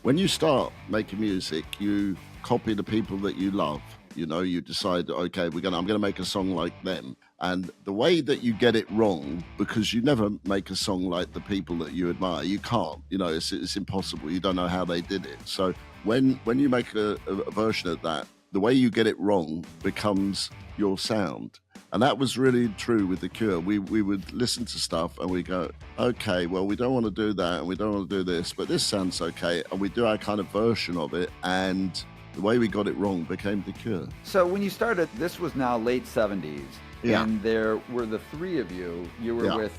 when you start making music, you copy the people that you love. You know, you decide, okay, I'm gonna make a song like them. And the way that you get it wrong, because you never make a song like the people that you admire, you can't. You know, it's impossible. You don't know how they did it. So when you make a version of that, the way you get it wrong becomes your sound. And that was really true with The Cure. We would listen to stuff and we go, okay, well, we don't want to do that and we don't want to do this, but this sounds okay. And we do our kind of version of it. And the way we got it wrong became The Cure. So when you started, this was now late 70s. Yeah. And there were the three of you. You were Yeah. with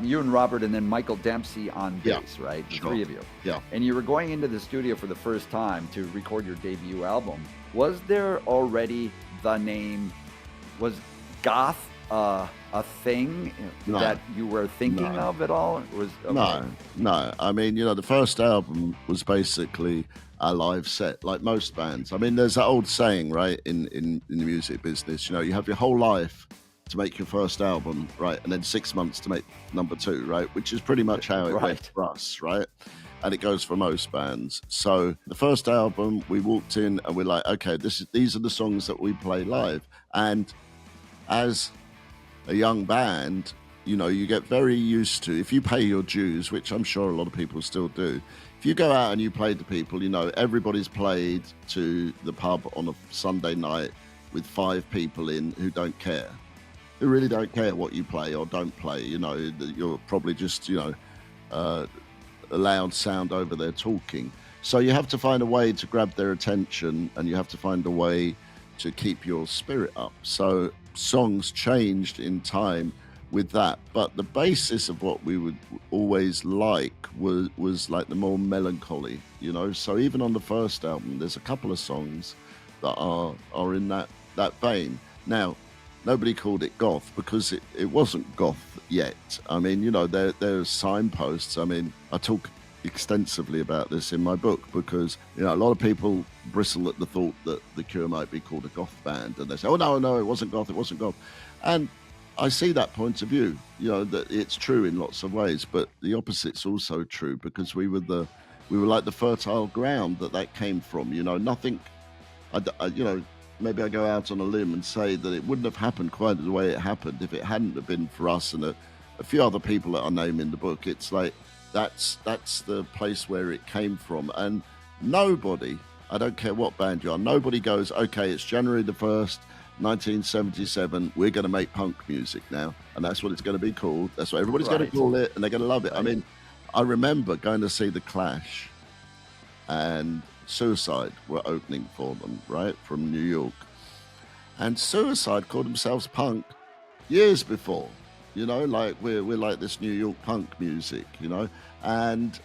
you and Robert and then Michael Dempsey on Yeah. bass, right? The Sure. three of you. Yeah. And you were going into the studio for the first time to record your debut album. Was there already the name, was Goth a thing No. that you were thinking No. of at all? No. I mean, you know, the first album was basically a live set, like most bands. I mean, there's that old saying, right, in the music business, you know, you have your whole life to make your first album, right, and then 6 months to make number two, right, which is pretty much how it went Right. for us, right? And it goes for most bands. So the first album, we walked in and we're like, okay, these are the songs that we play live. And as a young band, you know, you get very used to, if you pay your dues, which I'm sure a lot of people still do, if you go out and you play to people, you know, everybody's played to the pub on a Sunday night with 5 people in who don't care, who really don't care what you play or don't play. You know, you're probably just, you know, a loud sound over there talking. So you have to find a way to grab their attention and you have to find a way to keep your spirit up. So songs changed in time with that, but the basis of what we would always like was like the more melancholy, you know. So even on the first album, there's a couple of songs that are in that vein. Now, nobody called it goth because it wasn't goth yet. I mean, you know, there's signposts. I mean, I talk extensively about this in my book because, you know, a lot of people bristle at the thought that The Cure might be called a goth band, and they say, oh no, it wasn't goth, and I see that point of view, you know, that it's true in lots of ways, but the opposite's also true because we were like the fertile ground that came from. You know, nothing. You know, maybe I go out on a limb and say that it wouldn't have happened quite the way it happened if it hadn't have been for us and a few other people that I name in the book. It's like that's the place where it came from, and nobody, I don't care what band you are, nobody goes, okay, it's January the 1st, 1977, we're going to make punk music now, and that's what it's going to be called. That's what everybody's going to call it, and they're going to love it. I mean, I remember going to see The Clash, and Siouxsie were opening for them, right, from New York. And Siouxsie called themselves punk years before, you know, like we're like this New York punk music, you know, and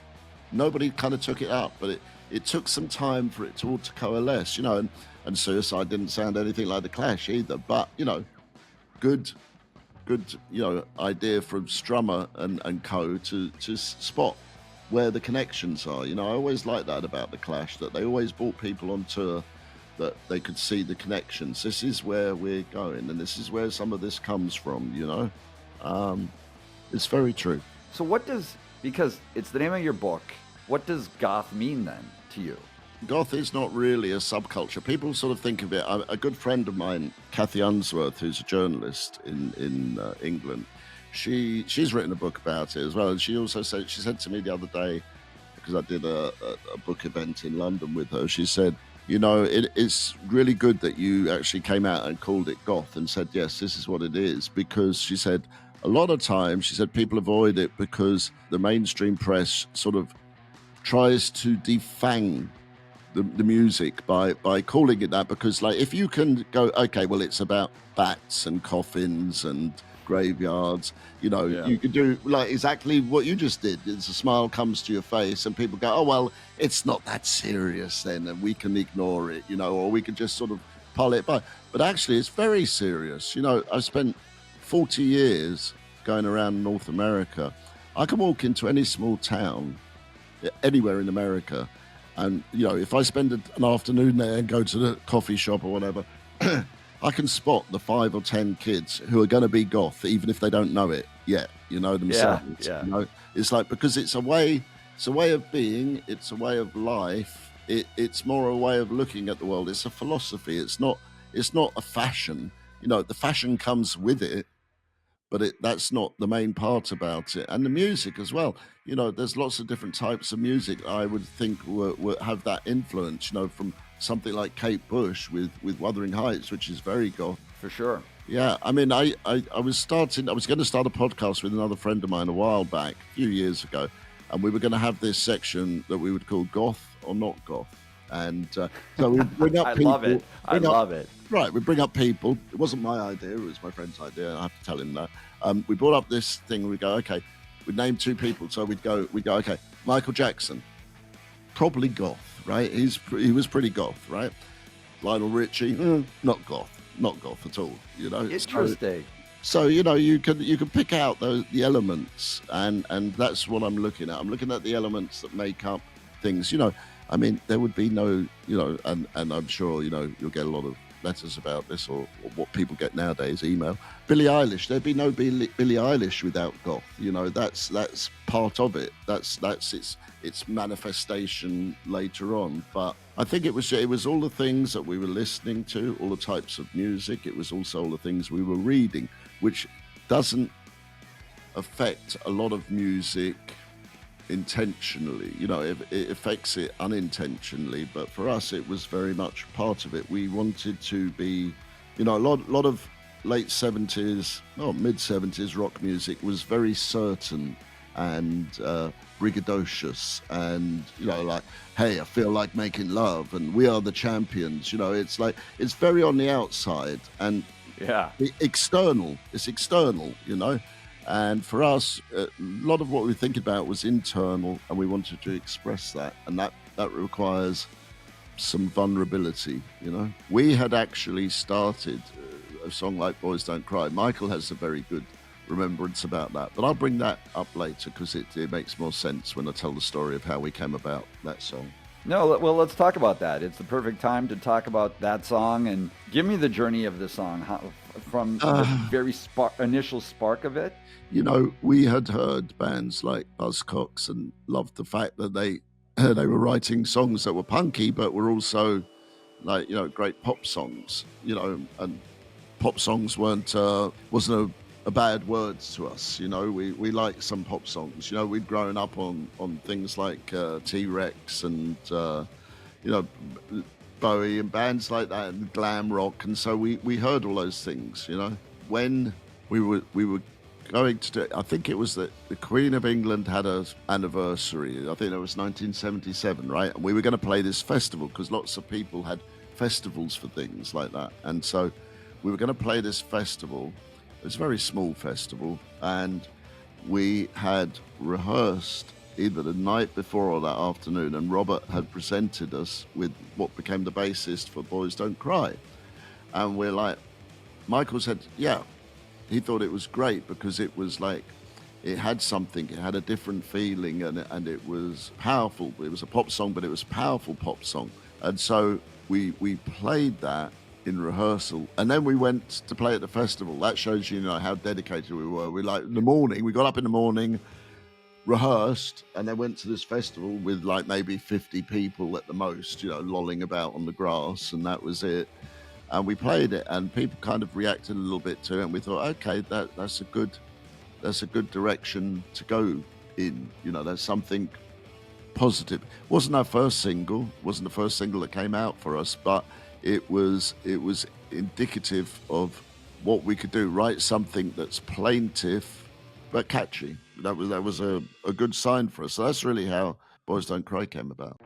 nobody kind of took it up, but it took some time for it to all to coalesce, you know, and Siouxsie didn't sound anything like The Clash either, but, you know, good, you know, idea from Strummer and co to spot where the connections are. You know, I always like that about The Clash, that they always brought people on tour that they could see the connections. This is where we're going, and this is where some of this comes from, you know. It's very true. So because it's the name of your book, what does goth mean then to you? Goth is not really a subculture. People sort of think of it. A good friend of mine, Kathy Unsworth, who's a journalist in England, she's written a book about it as well. And she also said to me the other day, because I did a book event in London with her, she said, you know, it's really good that you actually came out and called it goth and said, yes, this is what it is. Because she said, a lot of times, she said, people avoid it because the mainstream press sort of tries to defang the music by calling it that, because like if you can go, okay, well, it's about bats and coffins and graveyards, you know, you could do like exactly what you just did. It's a smile comes to your face and people go, oh, well, it's not that serious then, and we can ignore it, you know, or we can just sort of pull it by. But actually it's very serious. You know, I spent 40 years going around North America. I can walk into any small town anywhere in America, and, you know, if I spend an afternoon there and go to the coffee shop or whatever, I can spot the 5 or 10 kids who are going to be goth, even if they don't know it yet, you know, themselves. Yeah. You know, it's like, because it's a way it's a way of being, it's a way of life. It's more a way of looking at the world. It's a philosophy. It's not a fashion. The fashion comes with it, but that's not the main part about it. And the music as well. There's lots of different types of music I would think will have that influence. From something like Kate Bush with Wuthering Heights, which is very goth. For sure. Yeah, I mean, I was going to start a podcast with another friend of mine a while back, a few years ago, and we were going to have this section that we would call Goth or Not Goth. And so we bring up people. I love it. Right, we bring up people. It wasn't my idea, it was my friend's idea. I have to tell him that. We brought up this thing, we go, okay, we'd name two people. So we'd go, okay, Michael Jackson, probably goth, right? He was pretty goth, right? Lionel Richie, not goth at all, Interesting. So you can pick out the elements, and that's what I'm looking at. I'm looking at the elements that make up things. I mean, there would be no, and I'm sure you'll get a lot of letters about this, or what people get nowadays, email. Billie Eilish, there'd be no Billie Eilish without goth. That's part of it. That's its manifestation later on. But I think it was all the things that we were listening to, all the types of music. It was also all the things we were reading, which doesn't affect a lot of music intentionally. It affects it unintentionally, but for us it was very much part of it. We wanted to be, a lot of late 70s or mid 70s rock music was very certain and braggadocious, and like, hey, I feel like making love, and we are the champions. It's very on the outside, and external. It's external. And for us, a lot of what we were thinking about was internal, and we wanted to express that, and that requires some vulnerability. We had actually started a song like Boys Don't Cry. Michael has a very good remembrance about that, but I'll bring that up later because it makes more sense when I tell the story of how we came about that song. No, well, let's talk about that. It's the perfect time to talk about that song, and give me the journey of the song, from the very initial spark of it. We had heard bands like Buzzcocks and loved the fact that they were writing songs that were punky, but were also like, great pop songs, and pop songs wasn't a bad words to us. We like some pop songs. We'd grown up on things like T-Rex and Bowie and bands like that, and glam rock, and so we heard all those things. When we were going to do, I think it was that the Queen of England had an anniversary. I think it was 1977, right? And we were going to play this festival because lots of people had festivals for things like that, and so we were going to play this festival. It was a very small festival, and we had rehearsed either the night before or that afternoon, and Robert had presented us with what became the bassist for Boys Don't Cry. And we're like, Michael said, yeah, he thought it was great because it was like, it had something, it had a different feeling, and it was powerful. It was a pop song, but it was a powerful pop song. And so we played that in rehearsal, and then we went to play at the festival. That shows you how dedicated we were. We in the morning, we got up in the morning, rehearsed, and then went to this festival with like maybe 50 people at the most, lolling about on the grass, and that was it. And we played it, and people kind of reacted a little bit to it, and we thought, okay, that's a good direction to go in. There's something positive. Wasn't our first single, wasn't the first single that came out for us, but it was indicative of what we could do. Write something that's plaintive but catchy. That was a good sign for us. So that's really how Boys Don't Cry came about.